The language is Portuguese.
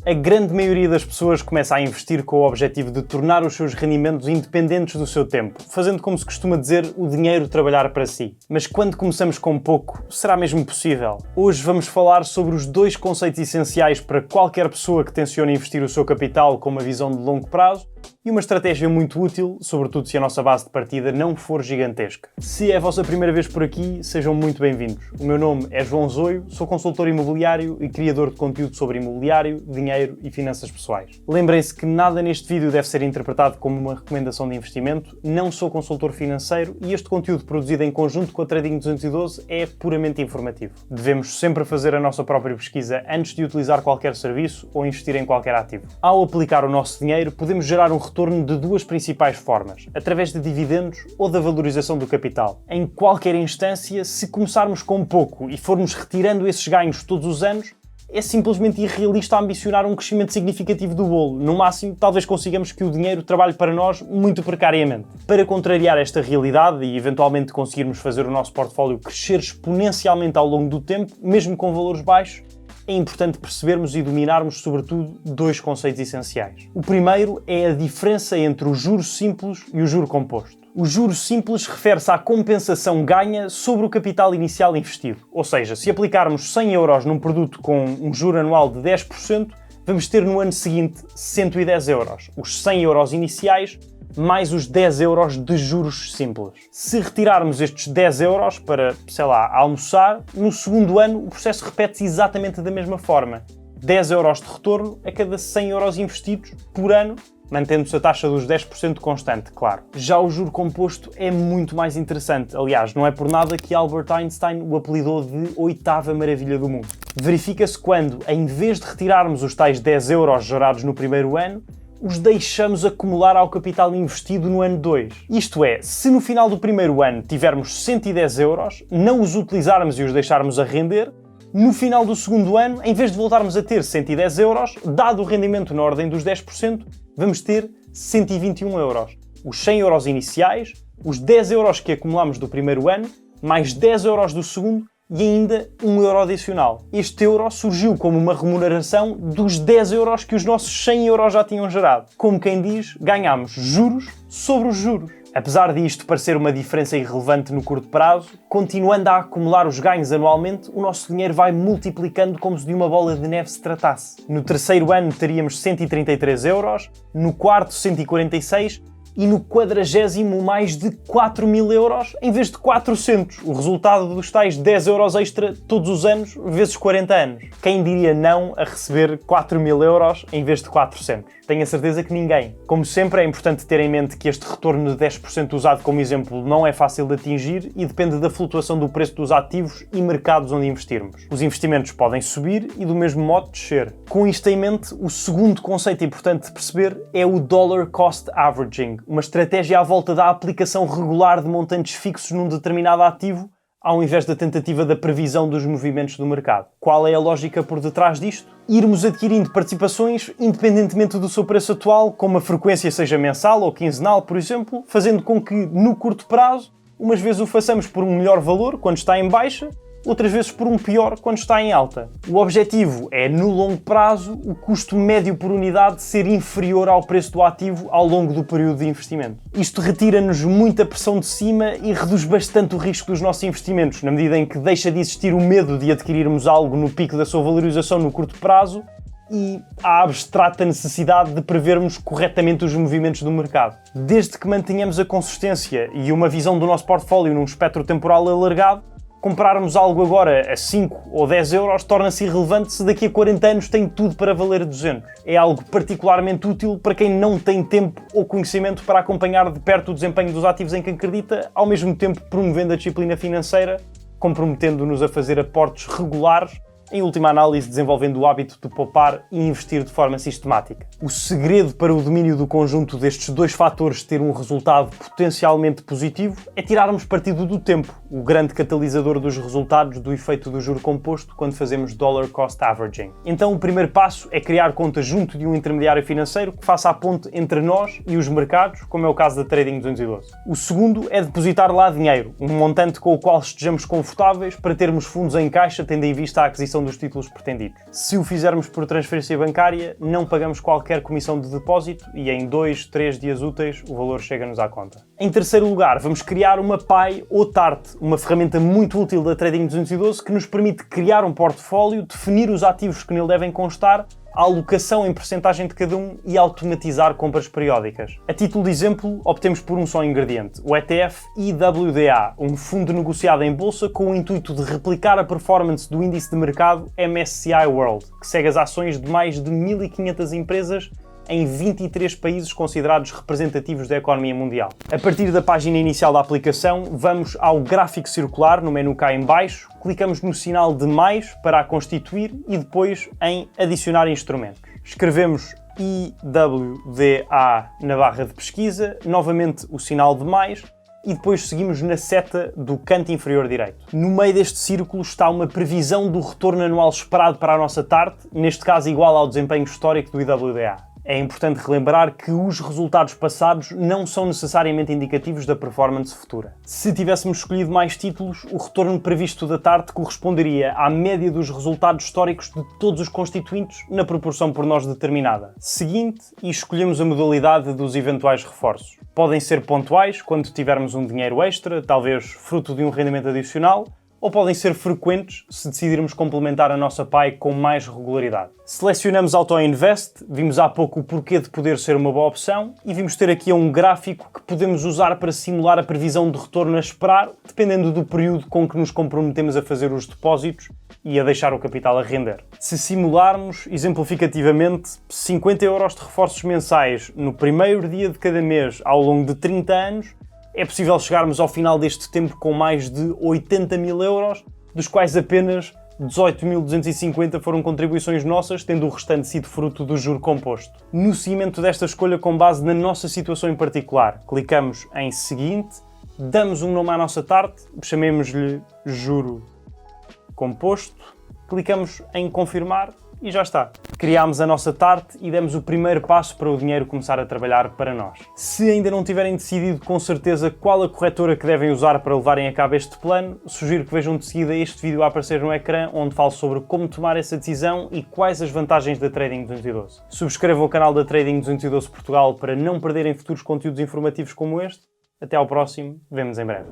A grande maioria das pessoas começa a investir com o objetivo de tornar os seus rendimentos independentes do seu tempo, fazendo, como se costuma dizer, o dinheiro trabalhar para si. Mas quando começamos com pouco, será mesmo possível? Hoje vamos falar sobre os dois conceitos essenciais para qualquer pessoa que tencione investir o seu capital com uma visão de longo prazo e uma estratégia muito útil, sobretudo se a nossa base de partida não for gigantesca. Se é a vossa primeira vez por aqui, sejam muito bem-vindos. O meu nome é João Zoio, sou consultor imobiliário e criador de conteúdo sobre imobiliário, dinheiro e finanças pessoais. Lembrem-se que nada neste vídeo deve ser interpretado como uma recomendação de investimento, não sou consultor financeiro e este conteúdo produzido em conjunto com a Trading 212 é puramente informativo. Devemos sempre fazer a nossa própria pesquisa antes de utilizar qualquer serviço ou investir em qualquer ativo. Ao aplicar o nosso dinheiro, podemos gerar um retorno de duas principais formas, através de dividendos ou da valorização do capital. Em qualquer instância, se começarmos com pouco e formos retirando esses ganhos todos os anos, é simplesmente irrealista ambicionar um crescimento significativo do bolo. No máximo, talvez consigamos que o dinheiro trabalhe para nós muito precariamente. Para contrariar esta realidade e eventualmente conseguirmos fazer o nosso portfólio crescer exponencialmente ao longo do tempo, mesmo com valores baixos, é importante percebermos e dominarmos, sobretudo, dois conceitos essenciais. O primeiro é a diferença entre o juro simples e o juro composto. O juro simples refere-se à compensação ganha sobre o capital inicial investido. Ou seja, se aplicarmos 100 euros num produto com um juro anual de 10%, vamos ter no ano seguinte 110 euros. Os 100 euros iniciais mais os 10 euros de juros simples. Se retirarmos estes 10 euros para, sei lá, almoçar, no segundo ano o processo repete-se exatamente da mesma forma. 10 euros de retorno a cada 100 euros investidos por ano, mantendo-se a taxa dos 10% constante, claro. Já o juro composto é muito mais interessante. Aliás, não é por nada que Albert Einstein o apelidou de oitava maravilha do mundo. Verifica-se quando, em vez de retirarmos os tais 10 euros gerados no primeiro ano, os deixamos acumular ao capital investido no ano 2. Isto é, se no final do primeiro ano tivermos 110 euros, não os utilizarmos e os deixarmos a render, no final do segundo ano, em vez de voltarmos a ter 110 euros, dado o rendimento na ordem dos 10%, vamos ter 121 euros. Os 100 euros iniciais, os 10 euros que acumulamos do primeiro ano, mais 10 euros do segundo, e ainda 1 euro adicional. Este euro surgiu como uma remuneração dos 10 euros que os nossos 100 euros já tinham gerado. Como quem diz, ganhamos juros sobre os juros. Apesar disto parecer uma diferença irrelevante no curto prazo, continuando a acumular os ganhos anualmente, o nosso dinheiro vai multiplicando como se de uma bola de neve se tratasse. No terceiro ano teríamos 133 euros, no quarto 146 e no 40º mais de 4.000 euros em vez de 400. O resultado dos tais 10 euros extra todos os anos vezes 40 anos. Quem diria não a receber 4.000 euros em vez de 400? Tenho a certeza que ninguém. Como sempre, é importante ter em mente que este retorno de 10% usado como exemplo não é fácil de atingir e depende da flutuação do preço dos ativos e mercados onde investirmos. Os investimentos podem subir e do mesmo modo descer. Com isto em mente, o segundo conceito importante de perceber é o Dollar Cost Averaging, uma estratégia à volta da aplicação regular de montantes fixos num determinado ativo, ao invés da tentativa da previsão dos movimentos do mercado. Qual é a lógica por detrás disto? Irmos adquirindo participações independentemente do seu preço atual, com uma frequência seja mensal ou quinzenal, por exemplo, fazendo com que, no curto prazo, umas vezes o façamos por um melhor valor, quando está em baixa, outras vezes por um pior quando está em alta. O objetivo é, no longo prazo, o custo médio por unidade ser inferior ao preço do ativo ao longo do período de investimento. Isto retira-nos muita pressão de cima e reduz bastante o risco dos nossos investimentos, na medida em que deixa de existir o medo de adquirirmos algo no pico da sua valorização no curto prazo e a abstrata necessidade de prevermos corretamente os movimentos do mercado. Desde que mantenhamos a consistência e uma visão do nosso portfólio num espectro temporal alargado, comprarmos algo agora a 5 ou 10 euros torna-se irrelevante se daqui a 40 anos tem tudo para valer 200. É algo particularmente útil para quem não tem tempo ou conhecimento para acompanhar de perto o desempenho dos ativos em que acredita, ao mesmo tempo promovendo a disciplina financeira, comprometendo-nos a fazer aportes regulares, em última análise desenvolvendo o hábito de poupar e investir de forma sistemática. O segredo para o domínio do conjunto destes dois fatores ter um resultado potencialmente positivo é tirarmos partido do tempo, o grande catalisador dos resultados do efeito do juro composto quando fazemos Dollar Cost Averaging. Então o primeiro passo é criar conta junto de um intermediário financeiro que faça a ponte entre nós e os mercados, como é o caso da Trading 212. O segundo é depositar lá dinheiro, um montante com o qual estejamos confortáveis para termos fundos em caixa, tendo em vista a aquisição aquisição dos títulos pretendidos. Se o fizermos por transferência bancária, não pagamos qualquer comissão de depósito e em 2, 3 dias úteis o valor chega-nos à conta. Em terceiro lugar, vamos criar uma PAI ou TART, uma ferramenta muito útil da Trading 212 que nos permite criar um portfólio, definir os ativos que nele devem constar, a alocação em percentagem de cada um e automatizar compras periódicas. A título de exemplo, optemos por um só ingrediente, o ETF IWDA, um fundo negociado em bolsa com o intuito de replicar a performance do índice de mercado MSCI World, que segue as ações de mais de 1.500 empresas em 23 países considerados representativos da economia mundial. A partir da página inicial da aplicação, vamos ao gráfico circular no menu cá em baixo, clicamos no sinal de mais para a constituir e depois em adicionar instrumentos. Escrevemos IWDA na barra de pesquisa, novamente o sinal de mais e depois seguimos na seta do canto inferior direito. No meio deste círculo está uma previsão do retorno anual esperado para a nossa TART, neste caso igual ao desempenho histórico do IWDA. É importante relembrar que os resultados passados não são necessariamente indicativos da performance futura. Se tivéssemos escolhido mais títulos, o retorno previsto da TART corresponderia à média dos resultados históricos de todos os constituintes na proporção por nós determinada. Seguinte, e escolhemos a modalidade dos eventuais reforços. Podem ser pontuais, quando tivermos um dinheiro extra, talvez fruto de um rendimento adicional, ou podem ser frequentes se decidirmos complementar a nossa PAI com mais regularidade. Selecionamos Auto Invest, vimos há pouco o porquê de poder ser uma boa opção e vimos ter aqui um gráfico que podemos usar para simular a previsão de retorno a esperar, dependendo do período com que nos comprometemos a fazer os depósitos e a deixar o capital a render. Se simularmos, exemplificativamente, 50 € de reforços mensais no primeiro dia de cada mês ao longo de 30 anos, é possível chegarmos ao final deste tempo com mais de 80.000 €, dos quais apenas 18.250 foram contribuições nossas, tendo o restante sido fruto do juro composto. No seguimento desta escolha com base na nossa situação em particular, clicamos em seguinte, damos um nome à nossa TART, chamemos-lhe juro composto, clicamos em confirmar e já está. Criámos a nossa TART e demos o primeiro passo para o dinheiro começar a trabalhar para nós. Se ainda não tiverem decidido com certeza qual a corretora que devem usar para levarem a cabo este plano, sugiro que vejam de seguida este vídeo a aparecer no ecrã, onde falo sobre como tomar essa decisão e quais as vantagens da Trading 212. Subscrevam o canal da Trading 212 Portugal para não perderem futuros conteúdos informativos como este. Até ao próximo, vemo-nos em breve.